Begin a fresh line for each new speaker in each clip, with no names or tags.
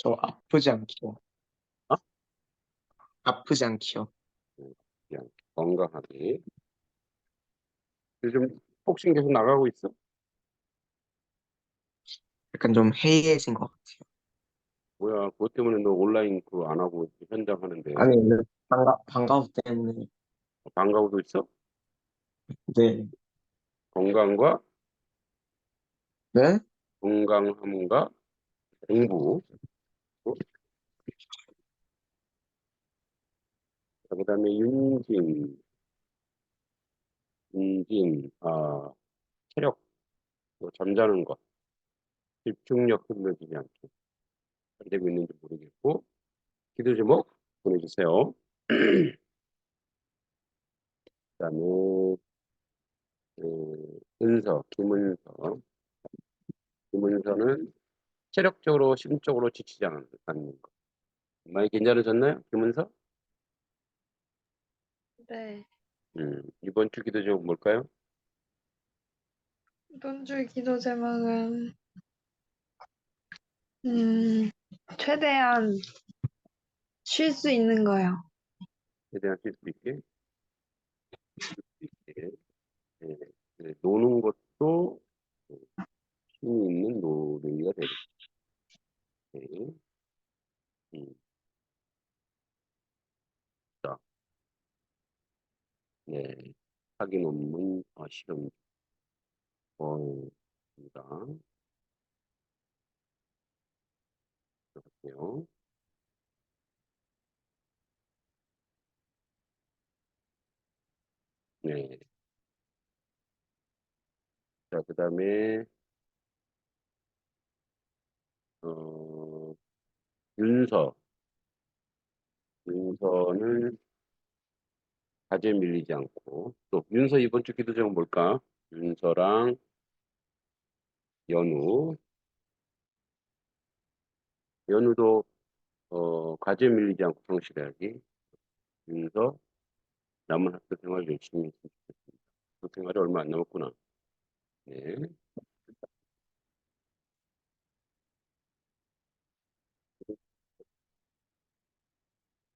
저 아프지 않기요.
어?
아프지 않기요.
그냥 건강하게. 요즘 복싱 계속 나가고 있어?
약간 좀 해이해진 것 같아요.
뭐야, 그것 때문에 너 온라인 그거 안 하고 현장 하는데
아니, 방과후 때문에.
방과후도 있어?
네.
건강과
네?
건강함과 공부. 어? 그다음에 체력, 뭐 잠자는 것, 집중력 흐려지지 않게 잘 되고 있는지 모르겠고, 기도 제목 보내주세요. 그다음에 김은서. 김은서는 체력적으로, 심적으로 지치지 않는 것. 많이 괜찮으셨나요, 김은서?
네.
이번 주 기도 제목 뭘까요?
이번 주 기도 제목은 최대한 쉴 수 있는 거요.
최대한 쉴 수 있게. 예, 예, 노는 것도 힘이 있는 노래가 되겠죠. 네. 음, 자, 네. 학위 논문 실험 입니다. 볼게요. 네. 자, 그다음에 어, 윤서. 윤서는 과제 밀리지 않고 또 윤서 이번 주 기도 제목 뭘까? 윤서랑 연우. 연우도 과제 밀리지 않고 성실하기. 윤서 남은 학교 생활 열심히 했으면 좋겠습니다. 학교 생활이 얼마 안 남았구나. 네.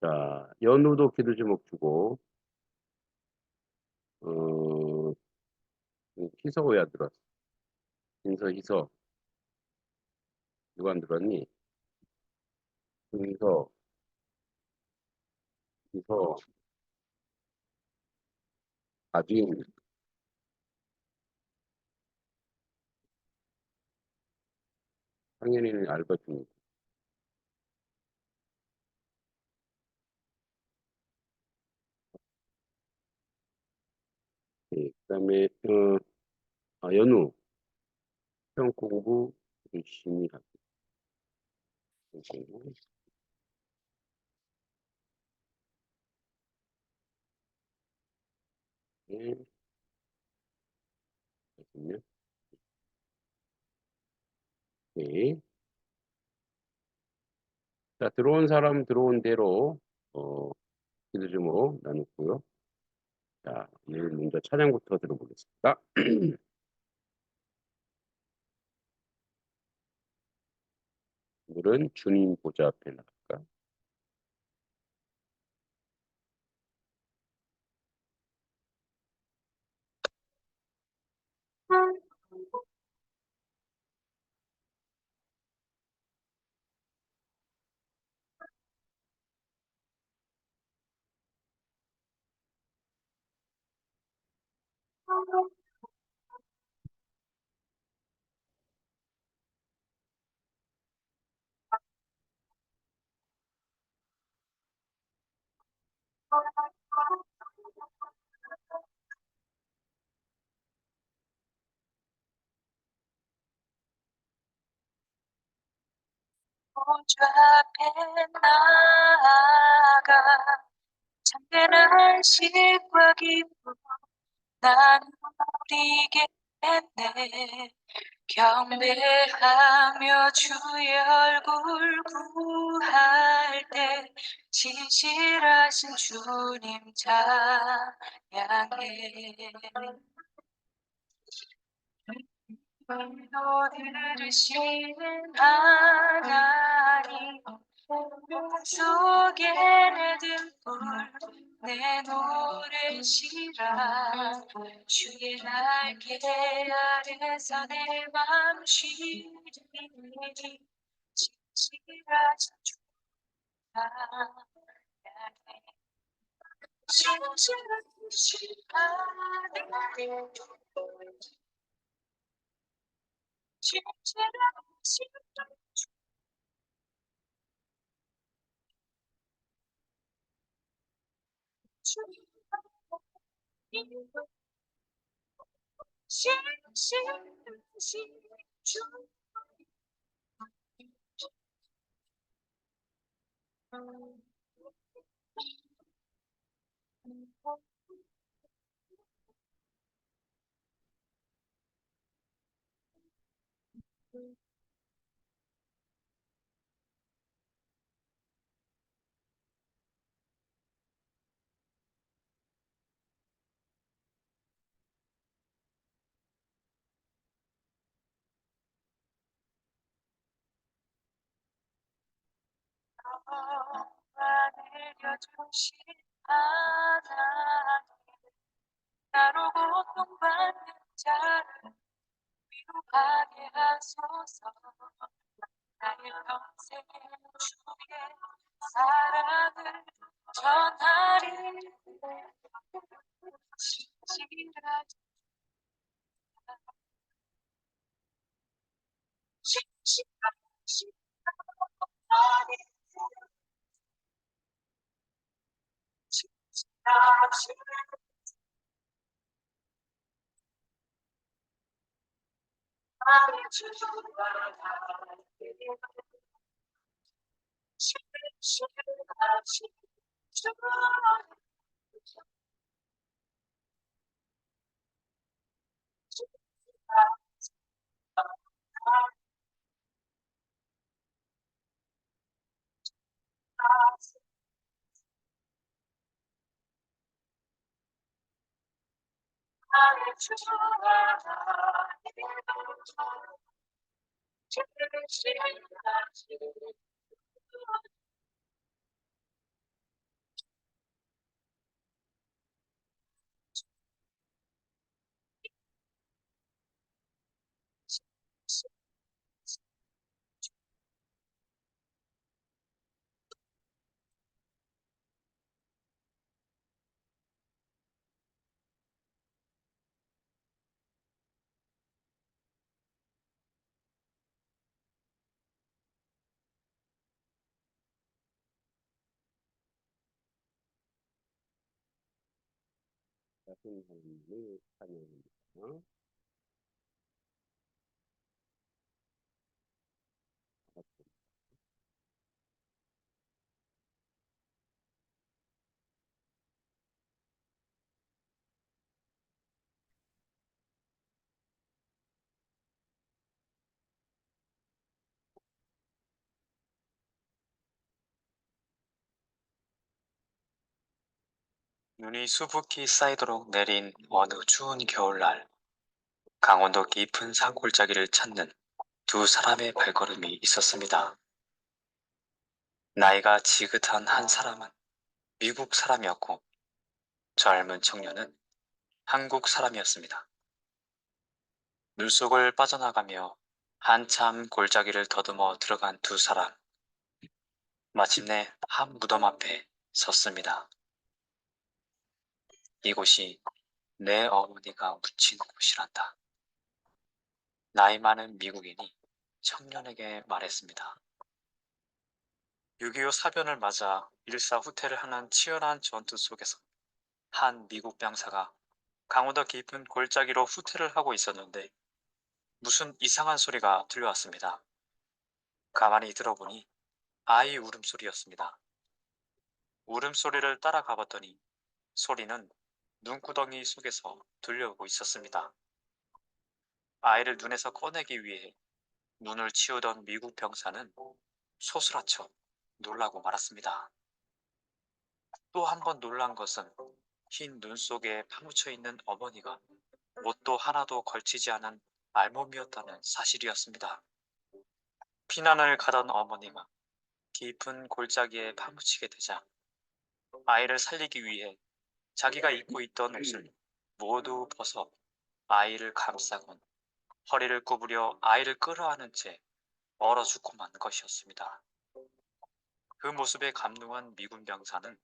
자, 연우도 기도 제목 주고 어, 희서 왜 안 들어왔어? 희서 누가 안 들어왔니? 희서 희서 아빈. 당연히는 알바 중이고. 네, 그다음에 연우 시험 공부 열심히 하고. 공부. 네, 잠시만요. 네. 자, 들어온 사람 들어온 대로 기도 제목 나눴고요. 자, 오늘 먼저 찬양부터 들어보겠습니다. 오늘은 주님 보좌 앞에 나갈까?
보좌 앞에 나아가 참된 안식과 기쁨 난 누리겠네. 경배하며 주의 얼굴 구할 때 진실하신 주님 찬양해. 기도 들으시는 하나님 속에 내 등불 내 노래시라 주의 날개 아래서 내 맘 쉬리 진실하신 주가 진실하신 하나님 진실하신 주 진실하신 주 내려주신 하나님 나로 고통받는 자를 위로하게 하소서 나의 평생 주의 사랑을 전하리 진실하신 진실하신 하나님 진실하신 나의 주와 진실하신 주 나의 주와 진실하신
같은 하나님을 찬양합니다.
눈이 수북히 쌓이도록 내린 어느 추운 겨울날, 강원도 깊은 산골짜기를 찾는 두 사람의 발걸음이 있었습니다. 나이가 지긋한 한 사람은 미국 사람이었고, 젊은 청년은 한국 사람이었습니다. 물속을 빠져나가며 한참 골짜기를 더듬어 들어간 두 사람. 마침내 한 무덤 앞에 섰습니다. 이곳이 내 어머니가 묻힌 곳이란다. 나이 많은 미국인이 청년에게 말했습니다. 6.25 사변을 맞아 일사후퇴를 하는 치열한 전투 속에서 한 미국 병사가 강원도 깊은 골짜기로 후퇴를 하고 있었는데 무슨 이상한 소리가 들려왔습니다. 가만히 들어보니 아이 울음소리였습니다. 울음소리를 따라가 봤더니 소리는 눈구덩이 속에서 들려오고 있었습니다. 아이를 눈에서 꺼내기 위해 눈을 치우던 미국 병사는 소스라쳐 놀라고 말았습니다. 또 한 번 놀란 것은 흰 눈 속에 파묻혀 있는 어머니가 옷도 하나도 걸치지 않은 알몸이었다는 사실이었습니다. 피난을 가던 어머니가 깊은 골짜기에 파묻히게 되자 아이를 살리기 위해 자기가 입고 있던 옷을 모두 벗어 아이를 감싸곤 허리를 구부려 아이를 끌어안은 채 얼어 죽고 만 것이었습니다. 그 모습에 감동한 미군 병사는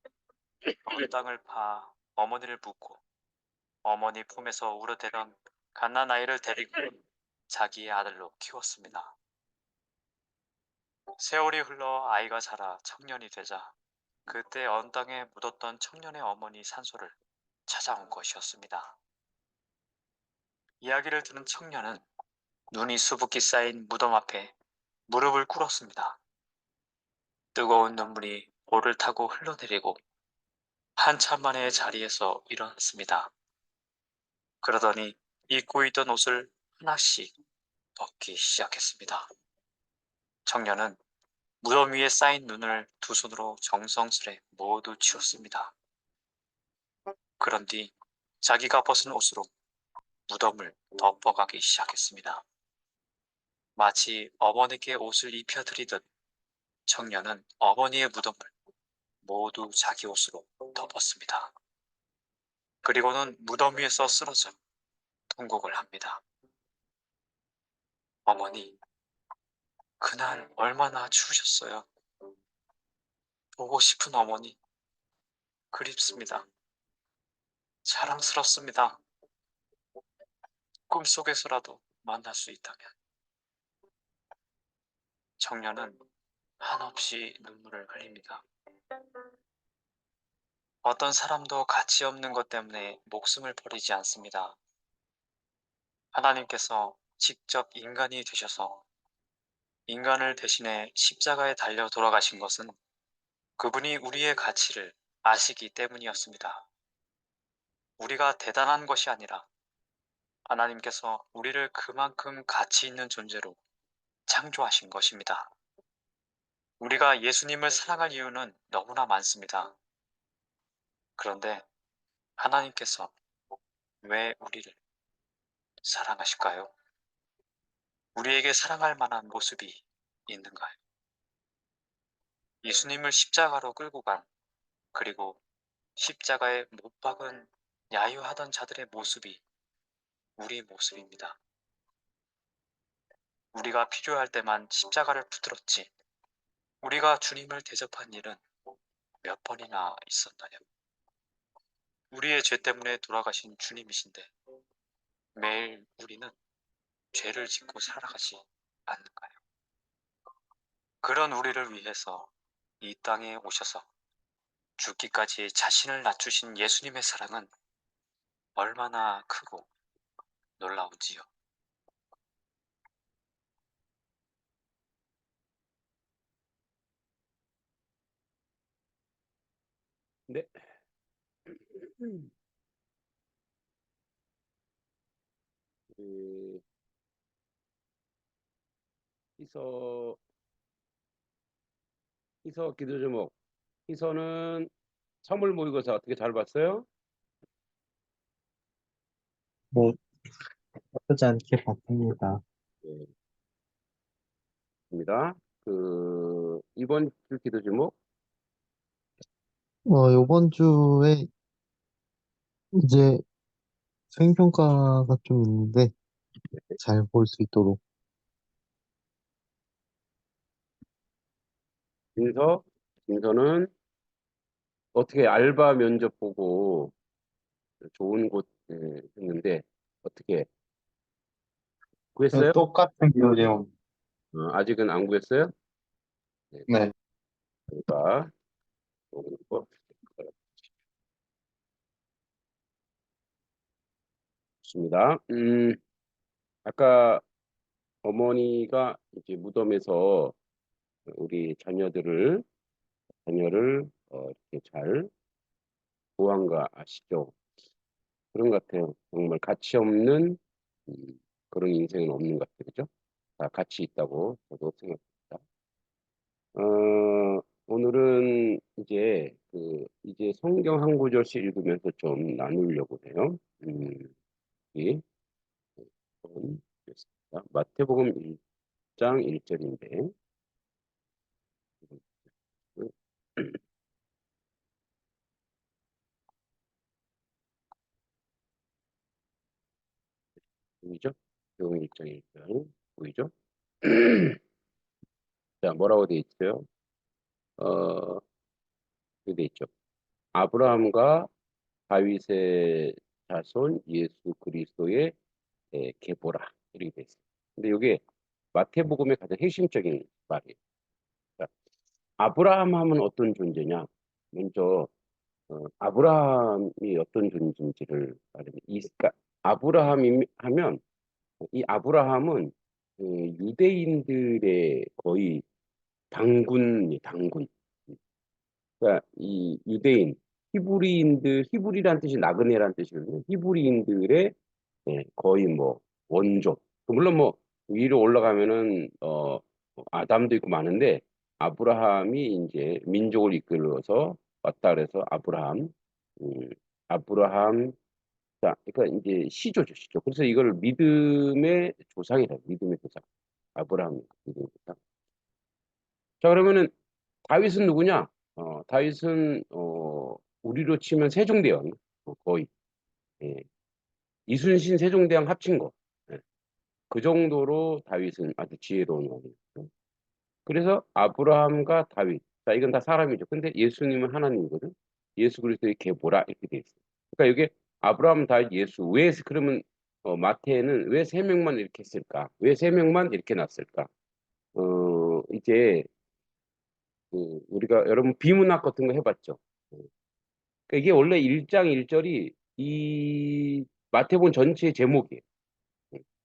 땅을 파 어머니를 묻고 어머니 품에서 울어대던 갓난아이를 데리고 자기의 아들로 키웠습니다. 세월이 흘러 아이가 자라 청년이 되자 그때 언 땅에 묻었던 청년의 어머니 산소를 찾아온 것이었습니다. 이야기를 들은 청년은 눈이 수북히 쌓인 무덤 앞에 무릎을 꿇었습니다. 뜨거운 눈물이 볼을 타고 흘러내리고 한참 만에 자리에서 일어났습니다. 그러더니 입고 있던 옷을 하나씩 벗기 시작했습니다. 청년은 무덤 위에 쌓인 눈을 두 손으로 정성스레 모두 치웠습니다. 그런 뒤 자기가 벗은 옷으로 무덤을 덮어가기 시작했습니다. 마치 어머니께 옷을 입혀드리듯 청년은 어머니의 무덤을 모두 자기 옷으로 덮었습니다. 그리고는 무덤 위에서 쓰러져 통곡을 합니다. 어머니, 그날 얼마나 추우셨어요. 보고 싶은 어머니, 그립습니다. 사랑스럽습니다. 꿈속에서라도 만날 수 있다면. 청년은 한없이 눈물을 흘립니다. 어떤 사람도 가치 없는 것 때문에 목숨을 버리지 않습니다. 하나님께서 직접 인간이 되셔서 인간을 대신해 십자가에 달려 돌아가신 것은 그분이 우리의 가치를 아시기 때문이었습니다. 우리가 대단한 것이 아니라 하나님께서 우리를 그만큼 가치 있는 존재로 창조하신 것입니다. 우리가 예수님을 사랑할 이유는 너무나 많습니다. 그런데 하나님께서 왜 우리를 사랑하실까요? 우리에게 사랑할 만한 모습이 있는가요? 예수님을 십자가로 끌고 간 그리고 십자가에 못 박은 야유하던 자들의 모습이 우리 모습입니다. 우리가 필요할 때만 십자가를 붙들었지 우리가 주님을 대접한 일은 몇 번이나 있었나요? 우리의 죄 때문에 돌아가신 주님이신데 매일 우리는 죄를 짓고 살아가지 않는가요? 그런 우리를 위해서 이 땅에 오셔서 죽기까지 자신을 낮추신 예수님의 사랑은 얼마나 크고 놀라운지요.
네. 그 희서 기도 제목. 희서는 선물 모의고사 어떻게 잘 봤어요?
뭐, 나쁘지 않게 봤습니다.
네, 입니다. 이번 주 기도 제목.
요번 주에 이제 수행평가가 좀 있는데 잘 볼 수 있도록.
진서는 어떻게 알바 면접 보고 좋은 곳 했는데 어떻게 구했어요?
똑같은 기도제목.
아직은 안 구했어요? 네.
네.
그러니까 좋습니다. 아까 어머니가 이제 무덤에서 우리 자녀를 이렇게 잘 보호한가 아시죠? 그런 것 같아요. 정말 가치 없는 그런 인생은 없는 것 같아요. 그죠? 다 가치 있다고 저도 생각합니다. 오늘은 이제 성경 한 구절씩 읽으면서 좀 나누려고 해요. 이 마태복음 1장 1절인데 1장 1절 보이죠? 자, 뭐라고 돼 있어요? 이렇게 돼 있죠. 아브라함과 다윗의 자손 예수 그리스도의 계보라 이렇게 돼 있어요. 근데 이게 마태복음의 가장 핵심적인 말이에요. 자, 아브라함 하면 어떤 존재냐? 먼저 아브라함이 어떤 존재인지를 말해요. 그러니까 아브라함이 하면 이 아브라함은 유대인들의 거의 당군. 그러니까 이 유대인, 히브리란 뜻이 나그네란 뜻이거든요. 히브리인들의 거의 뭐 원조. 물론 뭐 위로 올라가면은 아담도 있고 많은데 아브라함이 이제 민족을 이끌어서 왔다 그래서 음, 아브라함, 자, 그러니까 이제 시조죠, 시조. 그래서 이걸 믿음의 조상이라, 믿음의 조상. 아브라함 믿음의 조상. 자, 그러면은 다윗은 누구냐? 다윗은 우리로 치면 세종대왕 거의 예. 이순신 세종대왕 합친 거. 예. 그 정도로 다윗은 아주 지혜로운 왕이었죠. 그래서 아브라함과 다윗. 자, 이건 다 사람이죠. 근데 예수님은 하나님이거든. 예수 그리스도의 계보라 이렇게 돼 있어요. 그러니까 이게 아브라함, 다윗, 예수. 왜 그러면 마태에는 왜 세 명만 이렇게 했을까? 왜 세 명만 이렇게 놨을까? 이제 우리가 여러분 비문학 같은 거 해봤죠. 그러니까 이게 원래 1장 1절이 이 마태복음 전체의 제목이에요.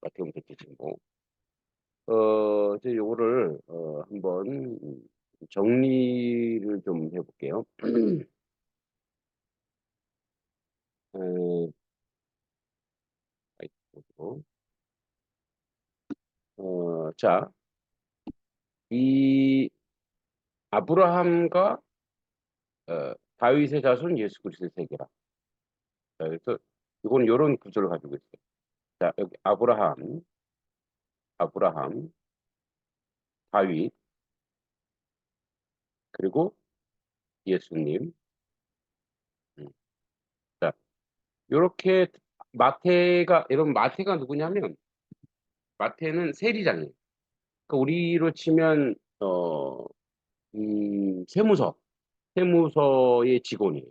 마태복음 전체 제목. 이제 요거를 한번 정리를 좀 해볼게요. 에, 아이고, 자, 이 아브라함과 다윗의 자손 예수 그리스도의 세계라. 자, 그래서 이거는 이런 구조를 가지고 있어요. 자, 여기 아브라함, 다윗, 그리고 예수님. 음. 자, 요렇게 여러분 마태가 누구냐면 마태는 세리장이에요. 그러니까 우리로 치면 세무서의 직원이에요.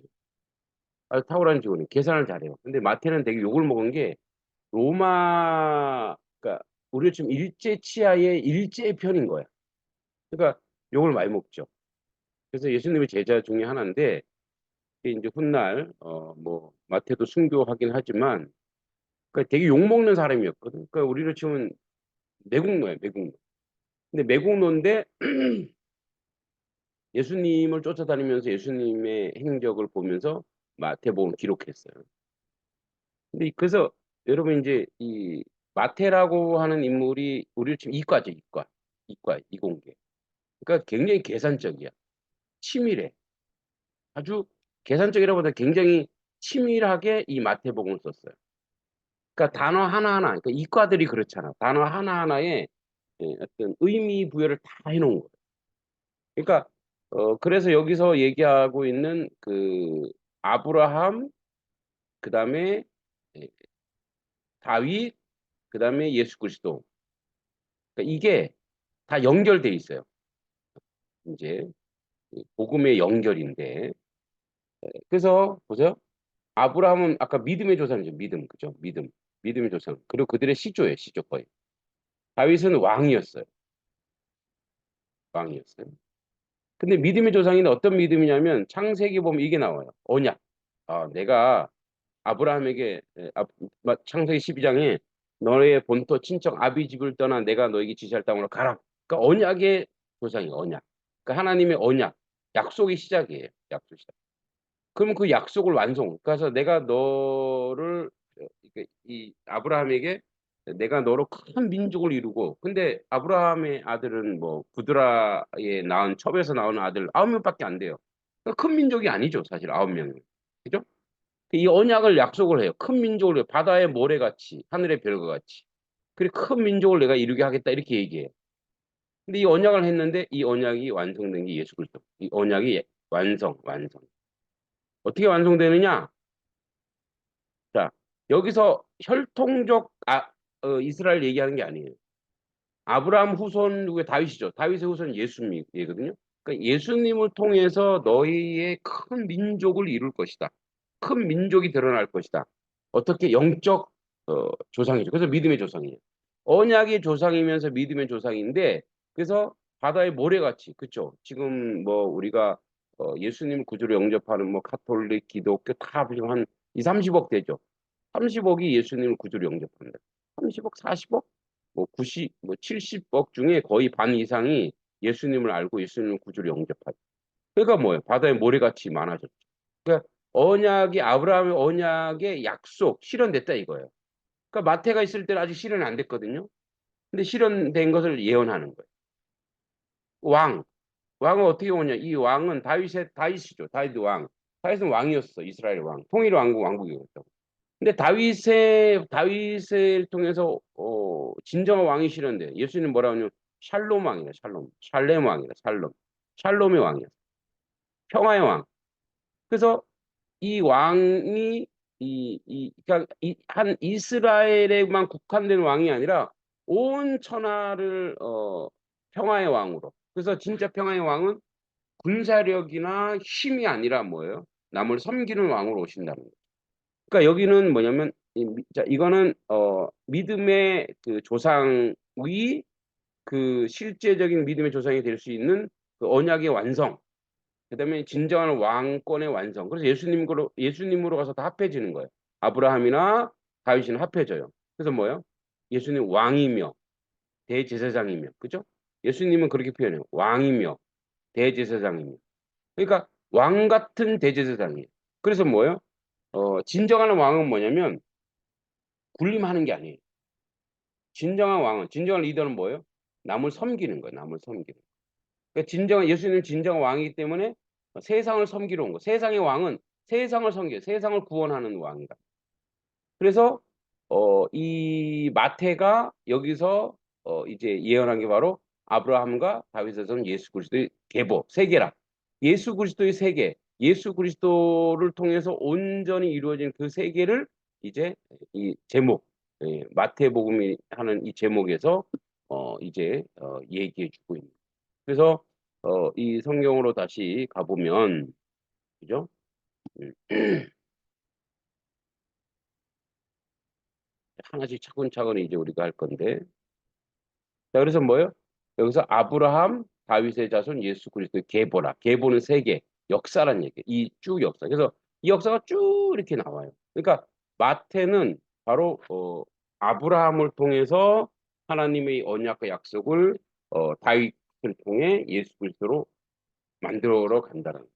아주 탁월한 직원이에요. 계산을 잘해요. 근데 마태는 되게 욕을 먹은 게 그러니까 우리로 치면 일제 치하의 일제 편인 거야. 그러니까 욕을 많이 먹죠. 그래서 예수님의 제자 중에 하나인데 이게 이제 훗날 뭐 마태도 순교하긴 하지만 그러니까 되게 욕 먹는 사람이었거든. 그러니까 우리로 치면 매국노야, 매국노. 근데 매국노인데 예수님을 쫓아다니면서 예수님의 행적을 보면서 마태복음 기록했어요. 근데 그래서 여러분 이제 이 마태라고 하는 인물이 우리로 치면 이과죠, 이과, 이공계. 그러니까 굉장히 계산적이야. 치밀해. 아주 계산적이라보다 굉장히 치밀하게 이 마태복음을 썼어요. 그러니까 단어 하나하나, 그러니까 이과들이 그렇잖아. 단어 하나하나에 어떤 의미 부여를 다 해놓은 거예요. 그러니까 그래서 여기서 얘기하고 있는 그 아브라함, 그 다음에 다윗, 그 다음에 예수 그리스도. 그러니까 이게 다 연결돼 있어요. 이제 복음의 연결인데. 그래서 보세요. 아브라함은 아까 믿음의 조상이죠. 믿음, 그죠? 믿음의 조상. 그리고 그들의 시조예요. 시조 거의. 다윗은 왕이었어요. 근데 믿음의 조상인데 어떤 믿음이냐면 창세기 보면 이게 나와요. 언약. 내가 아브라함에게 창세기 12장에 너의 본토 친척 아비 집을 떠나 내가 너에게 지시할 땅으로 가라. 그러니까 언약의 조상이에요. 언약. 그러니까 하나님의 언약. 약속의 시작이에요. 약속 시작. 그럼 그 약속을 그래서 내가 너를 이 아브라함에게 내가 너로 큰 민족을 이루고 근데 아브라함의 아들은 뭐 부드라에 낳은 첩에서 나오는 아들 9명밖에 안 돼요. 그러니까 큰 민족이 아니죠. 사실 9명은. 그죠? 이 언약을 약속을 해요. 큰 민족을 바다의 모래같이 하늘의 별과 같이. 그리고 큰 민족을 내가 이루게 하겠다 이렇게 얘기해요. 근데 이 언약을 했는데 이 언약이 완성된 게 예수 그리스도. 이 언약이 완성. 어떻게 완성되느냐? 자, 여기서 혈통적 이스라엘 얘기하는 게 아니에요. 아브라함 후손 누구의 다윗이죠. 다윗의 후손 예수님이거든요. 그러니까 예수님을 통해서 너희의 큰 민족을 이룰 것이다. 큰 민족이 드러날 것이다. 어떻게 영적 조상이죠. 그래서 믿음의 조상이에요. 언약의 조상이면서 믿음의 조상인데 그래서 바다의 모래같이 그렇죠. 지금 뭐 우리가 예수님 구주로 영접하는 뭐 카톨릭, 기독교 다 합치면 한 2, 30억 되죠. 30억이 예수님을 구주로 영접한다. 30억, 40억, 뭐 90, 뭐 70억 중에 거의 반 이상이 예수님을 알고 예수님을 구주로 영접하죠. 그러니까 뭐예요? 바다의 모래같이 많아졌죠. 그러니까 언약이 아브라함의 언약의 약속 실현됐다 이거예요. 그러니까 마태가 있을 때는 아직 실현 안 됐거든요. 근데 실현된 것을 예언하는 거예요. 왕은 어떻게 오냐? 이 왕은 다윗이죠. 다윗 왕. 다윗은 왕이었어. 이스라엘 왕. 통일 왕국이었죠. 근데 다윗을 통해서 진정한 왕이 실현돼. 예수님 뭐라 하냐면 샬롬 왕이다. 샬렘 왕이다. 샬롬의 왕이야. 평화의 왕. 그래서 이 왕이 그러니까 한 이스라엘에만 국한된 왕이 아니라 온 천하를 평화의 왕으로. 그래서 진짜 평화의 왕은 군사력이나 힘이 아니라 뭐예요? 남을 섬기는 왕으로 오신다는 거예요. 그러니까 여기는 뭐냐면 이거는 믿음의 그 조상이 그 실제적인 믿음의 조상이 될 수 있는 그 언약의 완성. 그다음에 진정한 왕권의 완성. 그래서 예수님으로 가서 다 합해지는 거예요. 아브라함이나 다윗이는 합해져요. 그래서 뭐예요? 예수님 왕이며 대제사장이며, 그죠? 예수님은 그렇게 표현해요. 왕이며 대제사장이며. 그러니까 왕 같은 대제사장이에요. 그래서 뭐예요? 진정한 왕은 뭐냐면 군림하는 게 아니에요. 진정한 리더는 뭐예요? 남을 섬기는 거예요. 남을 섬기는. 그러니까 예수님은 진정한 왕이기 때문에 세상을 섬기러 온 거. 세상의 왕은 세상을 섬겨, 세상을 구원하는 왕이다. 그래서 이 마태가 여기서 이제 예언한 게 바로 아브라함과 다윗의 son 예수 그리스도의 계보, 세계라. 예수 그리스도의 세계, 예수 그리스도를 통해서 온전히 이루어진 그 세계를 이제 이 제목, 마태복음이 하는 이 제목에서 이제 얘기해 주고 있는. 그래서 이 성경으로 다시 가보면, 그죠? 하나씩 차근차근 이제 우리가 할 건데. 자, 그래서 뭐예요? 여기서 아브라함, 다윗의 자손, 예수 그리스도의 계보라. 계보는 세계, 역사란 얘기예요. 이 쭉 역사. 그래서 이 역사가 쭉 이렇게 나와요. 그러니까 마태는 바로 아브라함을 통해서 하나님의 언약과 약속을 다윗을 통해 예수 그리스도로 만들어 간다는 거예요.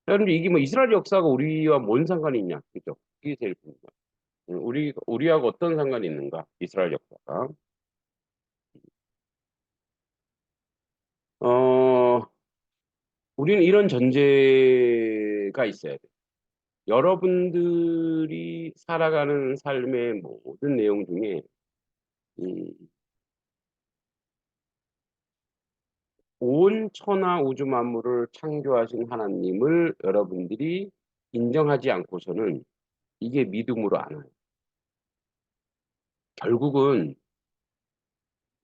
그런데 이게 뭐 이스라엘 역사가 우리와 뭔 상관이 있냐? 그죠? 이게 제일 궁금해요. 우리하고 어떤 상관이 있는가? 이스라엘 역사가. 우리는 이런 전제가 있어야 돼. 여러분들이 살아가는 삶의 모든 내용 중에 온 천하 우주 만물을 창조하신 하나님을 여러분들이 인정하지 않고서는 이게 믿음으로 안 와요. 결국은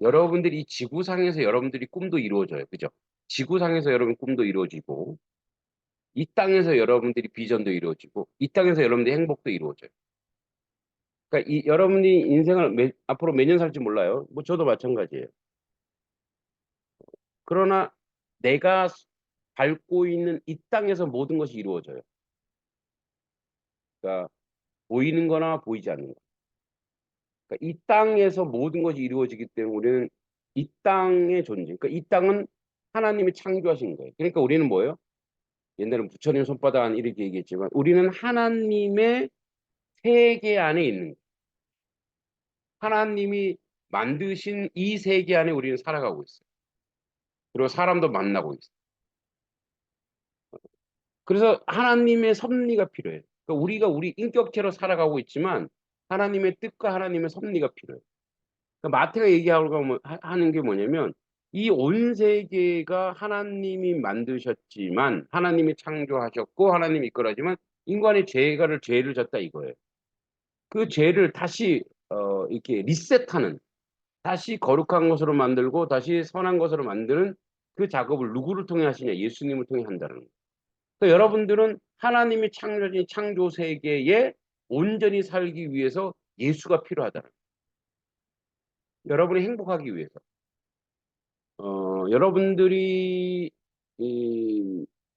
여러분들이 지구상에서 여러분들이 꿈도 이루어져요. 그죠? 지구상에서 여러분 꿈도 이루어지고 이 땅에서 여러분들이 비전도 이루어지고 이 땅에서 여러분들이 행복도 이루어져요. 그러니까 여러분이 인생을 앞으로 몇 년 살지 몰라요. 뭐 저도 마찬가지예요. 그러나 내가 밟고 있는 이 땅에서 모든 것이 이루어져요. 그러니까 보이는 거나 보이지 않는 거. 그러니까 이 땅에서 모든 것이 이루어지기 때문에 우리는 이 땅의 존재. 그러니까 이 땅은 하나님이 창조하신 거예요. 그러니까 우리는 뭐예요? 옛날에 부처님 손바닥 안 이렇게 얘기했지만 우리는 하나님의 세계 안에 있는 거예요. 하나님이 만드신 이 세계 안에 우리는 살아가고 있어요. 그리고 사람도 만나고 있어요. 그래서 하나님의 섭리가 필요해요. 그러니까 우리가 우리 인격체로 살아가고 있지만 하나님의 뜻과 하나님의 섭리가 필요해요. 그러니까 마태가 얘기하고 하는 게 뭐냐면 이 온 세계가 하나님이 만드셨지만 하나님이 창조하셨고 하나님이 이끌어지만 인간의 죄를 졌다 이거예요. 그 죄를 다시 이렇게 리셋하는, 다시 거룩한 것으로 만들고 다시 선한 것으로 만드는 그 작업을 누구를 통해 하시냐? 예수님을 통해 한다는 거예요. 그러니까 여러분들은 하나님이 창조진 창조 세계에 온전히 살기 위해서 예수가 필요하다는 거예요. 여러분이 행복하기 위해서. 여러분들이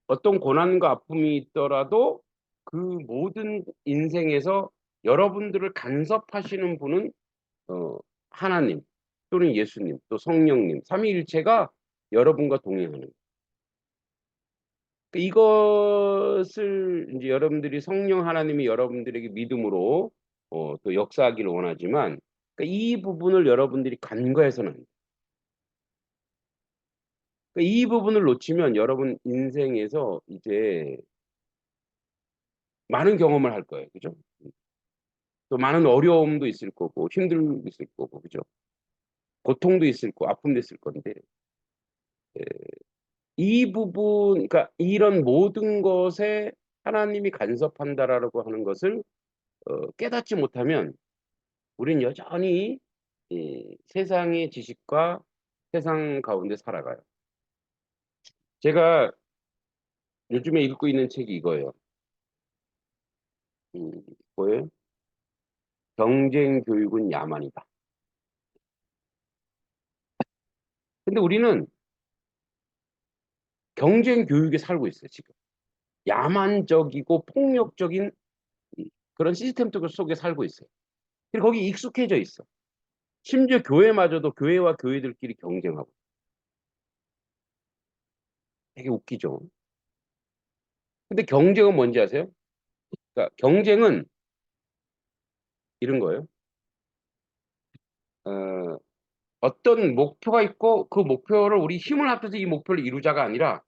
어떤 고난과 아픔이 있더라도 그 모든 인생에서 여러분들을 간섭하시는 분은 하나님 또는 예수님 또 성령님 삼위일체가 여러분과 동행하는 거예요. 이것을 이제 여러분들이 성령 하나님이 여러분들에게 믿음으로 또 역사하기를 원하지만 이 부분을 여러분들이 간과해서는 안 돼요. 이 부분을 놓치면 여러분 인생에서 이제 많은 경험을 할 거예요. 그죠? 또 많은 어려움도 있을 거고 힘듦도 있을 거고 그죠? 고통도 있을 거고 아픔도 있을 건데 이 부분 그러니까 이런 모든 것에 하나님이 간섭한다라고 하는 것을 깨닫지 못하면 우리는 여전히 세상의 지식과 세상 가운데 살아가요. 제가 요즘에 읽고 있는 책이 이거예요. 뭐예요? 경쟁 교육은 야만이다. 근데 우리는 경쟁 교육에 살고 있어요, 지금. 야만적이고 폭력적인 그런 시스템 속에 살고 있어요. 그리고 거기 익숙해져 있어. 심지어 교회마저도 교회와 교회들끼리 경쟁하고. 되게 웃기죠. 근데 경쟁은 뭔지 아세요? 그러니까 경쟁은 이런 거예요. 어떤 목표가 있고 그 목표를 우리 힘을 합쳐서 이 목표를 이루자가 아니라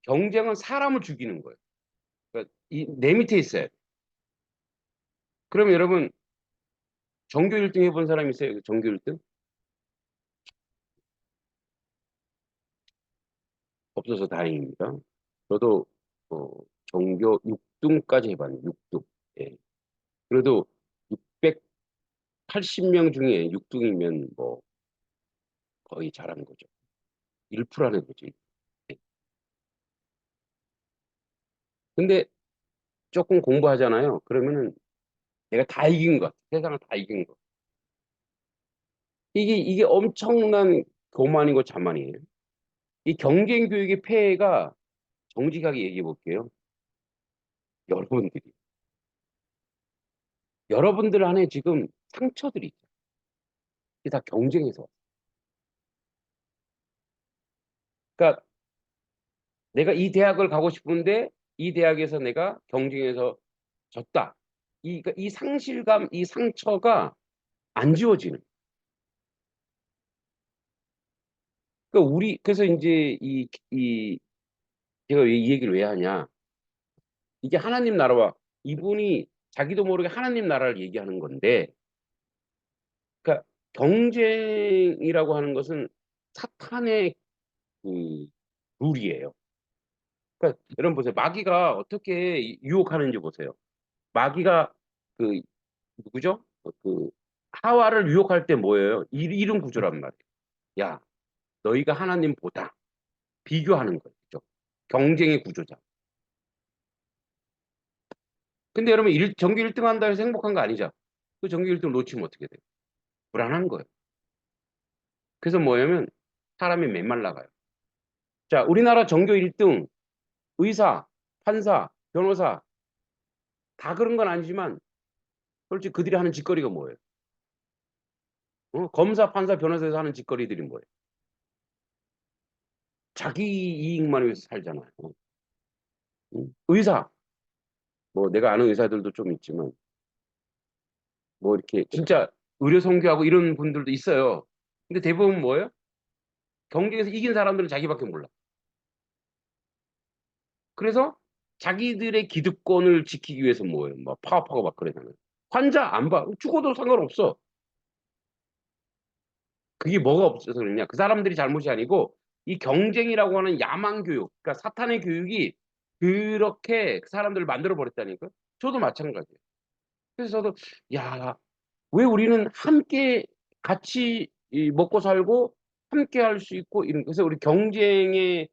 경쟁은 사람을 죽이는 거예요. 그러니까 내 밑에 있어요. 그러면 여러분 전교 1등 해본 사람 있어요? 전교 1등? 없어서 다행입니다. 저도 전교 6등까지 해봤네요. 6등. 예. 그래도 680명 중에 6등이면 뭐 거의 잘한 거죠. 1%라는 거지. 예. 근데 조금 공부하잖아요. 그러면은 내가 다 이긴 것 같아. 세상을 다 이긴 것. 이게 엄청난 교만이고 자만이에요. 이 경쟁 교육의 폐해가 정직하게 얘기해 볼게요. 여러분들이. 여러분들 안에 지금 상처들이 있죠. 이게 다 경쟁에서. 그러니까 내가 이 대학을 가고 싶은데 이 대학에서 내가 경쟁에서 졌다. 그러니까 이 상실감, 이 상처가 안 지워지는. 그러니까 그래서 이제 제가 이 얘기를 왜 하냐. 이게 하나님 나라와 이분이 자기도 모르게 하나님 나라를 얘기하는 건데, 그러니까 경쟁이라고 하는 것은 사탄의 그 룰이에요. 그러니까 여러분 보세요. 마귀가 어떻게 유혹하는지 보세요. 마귀가 그 누구죠? 그 하와를 유혹할 때 뭐예요? 이런 구조란 말이에요. 야, 너희가 하나님보다 비교하는 거죠. 경쟁의 구조자. 근데 여러분 전교 1등 한다 해서 행복한 거 아니죠? 그 전교 1등 놓치면 어떻게 돼요? 불안한 거예요. 그래서 뭐냐면 사람이 메말라가요. 자, 우리나라 전교 1등 의사, 판사, 변호사 다 그런 건 아니지만 솔직히 그들이 하는 짓거리가 뭐예요? 검사, 판사, 변호사에서 하는 짓거리들이 뭐예요? 자기 이익만 위해서 살잖아요. 의사, 뭐 내가 아는 의사들도 좀 있지만 뭐 이렇게 진짜 의료 선교하고 이런 분들도 있어요. 근데 대부분 뭐예요? 경쟁에서 이긴 사람들은 자기밖에 몰라. 그래서 자기들의 기득권을 지키기 위해서 뭐예요? 막 파업하고 막 그러잖아요. 환자 안 봐. 죽어도 상관없어. 그게 뭐가 없어서 그러냐? 그 사람들이 잘못이 아니고 이 경쟁이라고 하는 야망 교육, 그러니까 사탄의 교육이 그렇게 그 사람들을 만들어 버렸다니까. 저도 마찬가지예요. 그래서 저도 야, 왜 우리는 함께 같이 먹고 살고 함께 할 수 있고 이런 그래서 우리 경쟁의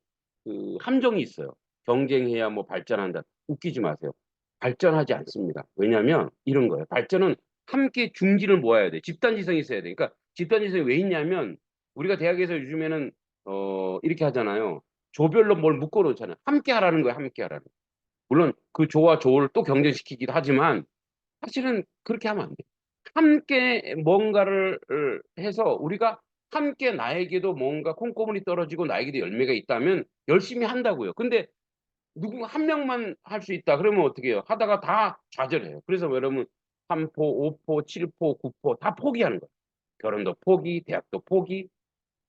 그 함정이 있어요. 경쟁해야 뭐 발전한다. 웃기지 마세요. 발전하지 않습니다. 왜냐하면 이런 거예요. 발전은 함께 중지를 모아야 돼. 집단지성이 있어야 돼. 그러니까 집단지성이 왜 있냐면 우리가 대학에서 요즘에는 이렇게 하잖아요. 조별로 뭘 묶어 놓잖아요. 함께 하라는 거예요. 함께 하라는. 물론 그 조와 조를 또 경쟁시키기도 하지만 사실은 그렇게 하면 안 돼. 함께 뭔가를 해서 우리가 함께 나에게도 뭔가 콩고물이 떨어지고 나에게도 열매가 있다면 열심히 한다고요. 근데 누군가 한 명만 할 수 있다. 그러면 어떻게 해요? 하다가 다 좌절해요. 그래서 여러분 3포, 5포, 7포, 9포 다 포기하는 거예요. 결혼도 포기, 대학도 포기.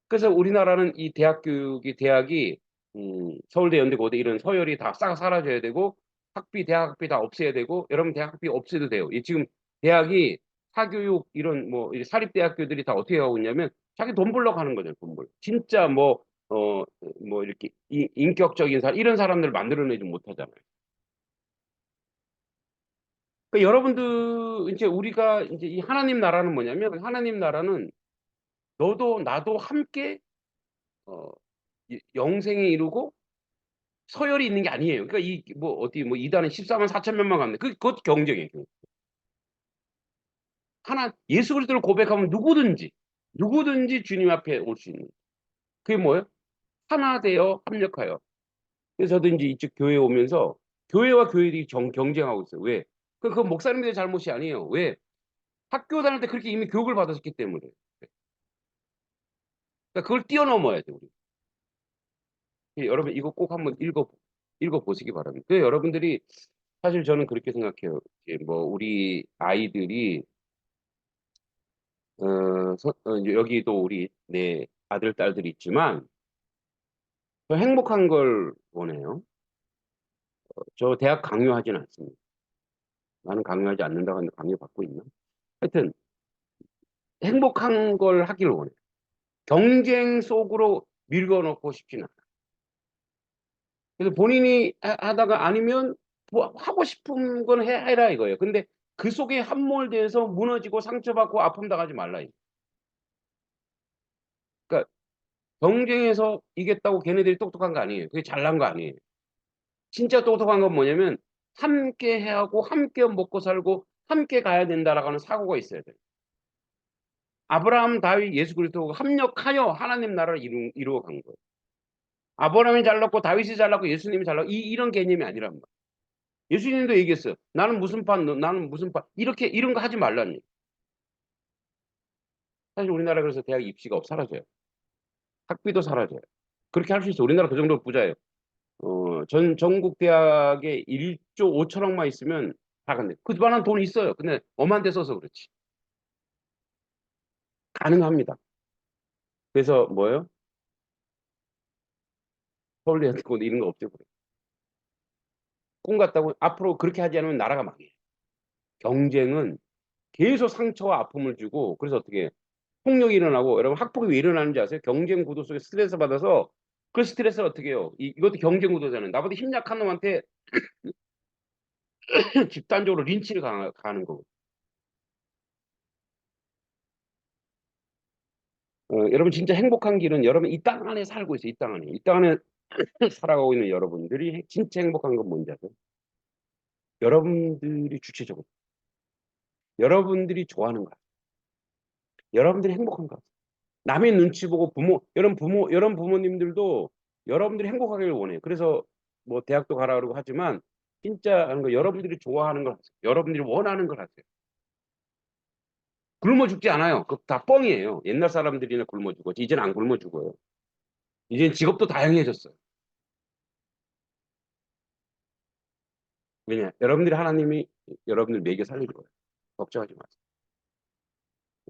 그래서 우리나라는 이 대학 교육이 대학이 서울대, 연대, 고대 이런 서열이 다 싹 사라져야 되고 학비, 대학 학비 다 없애야 되고 여러분 대학 학비 없애도 돼요. 이 지금 대학이 사교육 이런 뭐 사립대학교들이 다 어떻게 하고 있냐면 자기 돈 벌려고 하는 거죠. 돈 벌. 진짜 뭐 이렇게 인격적인 사람 이런 사람들을 만들어내지 못하잖아요. 그러니까 여러분들 이제 우리가 이제 이 하나님 나라는 뭐냐면 하나님 나라는 너도 나도 함께 어, 영생에 이르고 서열이 있는 게 아니에요. 그러니까 이 뭐 어디 뭐 이단은 14만 4천 명만 갔네. 그것 경쟁이에요. 하나 예수 그리스도를 고백하면 누구든지 주님 앞에 올 수 있는. 그게 뭐예요? 하나 되어 합력하여. 그래서 저도 이제 이쪽 교회 오면서 교회와 교회들이 경쟁하고 있어요. 왜? 그 목사님들의 잘못이 아니에요. 왜? 학교 다닐 때 그렇게 이미 교육을 받았기 때문에. 그러니까 그걸 뛰어넘어야 돼, 우리. 여러분 이거 꼭 한번 읽어 보시기 바랍니다. 그 여러분들이 사실 저는 그렇게 생각해요. 이제 뭐 우리 아이들이 이제 여기도 우리 내 아들 딸들이 있지만 더 행복한 걸 원해요. 저 대학 강요하진 않습니다. 나는 강요하지 않는다고 하는데 강요받고 있나? 하여튼 행복한 걸 하길 원해요. 경쟁 속으로 밀어넣고 싶진 않아요. 그래서 본인이 하다가 아니면 뭐 하고 싶은 건 해라 이거예요. 근데 그 속에 함몰돼서 무너지고 상처받고 아픔 당하지 말라. 그러니까 경쟁에서 이겼다고 걔네들이 똑똑한 거 아니에요. 그게 잘난 거 아니에요. 진짜 똑똑한 건 뭐냐면 함께 해야 하고 함께 먹고 살고 함께 가야 된다라고 하는 사고가 있어야 돼요. 아브라함, 다윗, 예수 그리스도가 합력하여 하나님 나라를 이루어 간 거예요. 아브라함이 잘났고 다윗이 잘났고 예수님이 잘났고 이런 개념이 아니란 말이에요. 예수님도 얘기했어요. 나는 무슨 판, 나는 무슨 판. 이렇게 이런 거 하지 말라는 얘기예요. 사실 우리나라 그래서 대학 입시가 사라져요. 학비도 사라져요. 그렇게 할 수 있어요. 우리나라 그 정도로 부자예요. 전국 대학에 1조 5천억만 있으면 다 간대. 그만한 돈 있어요. 근데 엄한 데 써서 그렇지. 가능합니다. 그래서 뭐예요? 서울대 같은 곳 이런 거 없죠. 꿈 같다고 앞으로 그렇게 하지 않으면 나라가 망해요. 경쟁은 계속 상처와 아픔을 주고 그래서 어떻게 해요? 폭력이 일어나고 여러분 학폭이 왜 일어나는지 아세요? 경쟁 구도 속에 스트레스 받아서 그 스트레스를 어떻게 해요? 이것도 경쟁 구도잖아요. 나보다 힘 약한 놈한테 집단적으로 린치를 가는 거고. 여러분 진짜 행복한 길은 여러분 이 땅 안에 살고 있어요. 이 땅 안에. 이 땅 안에 살아가고 있는 여러분들이 진짜 행복한 건 뭔지 아세요? 여러분들이 주체적으로. 여러분들이 좋아하는 거. 여러분들이 행복한 거. 남의 눈치 보고 여러분 부모님들도 여러분들이 행복하기를 원해요. 그래서 뭐 대학도 가라 그러고 하지만 진짜 하는 거 여러분들이 좋아하는 걸 하세요. 여러분들이 원하는 걸 하세요. 굶어 죽지 않아요. 그거 다 뻥이에요. 옛날 사람들이나 굶어 죽었지. 이제는 안 굶어 죽어요. 이제는 직업도 다양해졌어요. 왜냐? 여러분들이 하나님이 여러분들 먹여 살릴 거예요. 걱정하지 마세요.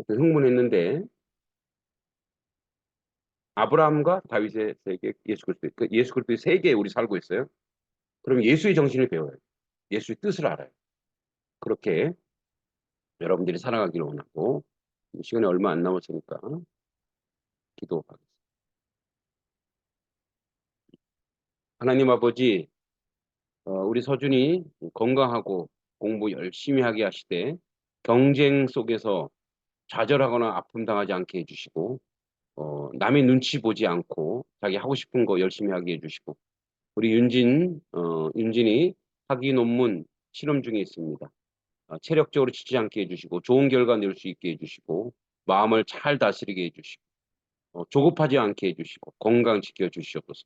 흥분했는데 아브라함과 다윗의 세계, 예수 그리스도, 그 예수 그리스도의 세계에 우리 살고 있어요. 그럼 예수의 정신을 배워요. 예수의 뜻을 알아요. 그렇게 여러분들이 살아가기를 원하고 시간이 얼마 안 남았으니까 기도하겠습니다. 하나님 아버지, 우리 서준이 건강하고 공부 열심히 하게 하시되 경쟁 속에서 좌절하거나 아픔 당하지 않게 해주시고 남의 눈치 보지 않고 자기 하고 싶은 거 열심히 하게 해주시고 우리 윤진이 학위 논문 실험 중에 있습니다. 체력적으로 지치지 않게 해주시고 좋은 결과 낼 수 있게 해주시고 마음을 잘 다스리게 해주시고 조급하지 않게 해주시고 건강 지켜주시옵소서.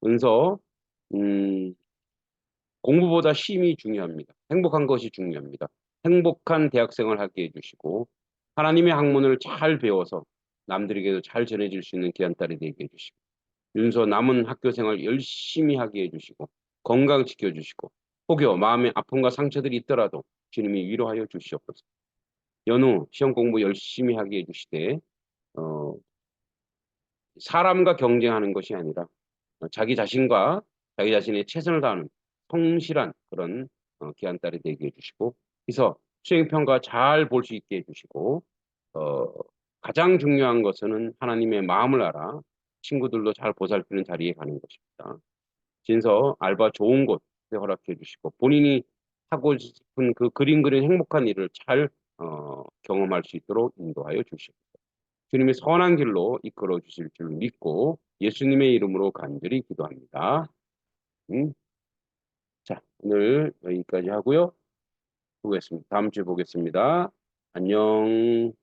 은서 공부보다 쉼이 중요합니다. 행복한 것이 중요합니다. 행복한 대학생을 하게 해주시고 하나님의 학문을 잘 배워서 남들에게도 잘 전해질 수 있는 귀한 딸이 되게 해주시고 윤서 남은 학교 생활 열심히 하게 해주시고 건강 지켜주시고 혹여 마음의 아픔과 상처들이 있더라도 주님이 위로하여 주시옵소서. 연우 시험 공부 열심히 하게 해주시되 사람과 경쟁하는 것이 아니라 자기 자신과 자기 자신의 최선을 다하는 성실한 그런 귀한 딸이 되게 해주시고 그래서 수행평가 잘 볼 수 있게 해주시고 가장 중요한 것은 하나님의 마음을 알아 친구들도 잘 보살피는 자리에 가는 것입니다. 진서 알바 좋은 곳 허락해 주시고 본인이 하고 싶은 그 그림 그린 행복한 일을 잘 경험할 수 있도록 인도하여 주시고 주님의 선한 길로 이끌어 주실 줄 믿고 예수님의 이름으로 간절히 기도합니다. 자, 오늘 여기까지 하고요. 보겠습니다. 다음 주에 보겠습니다. 안녕.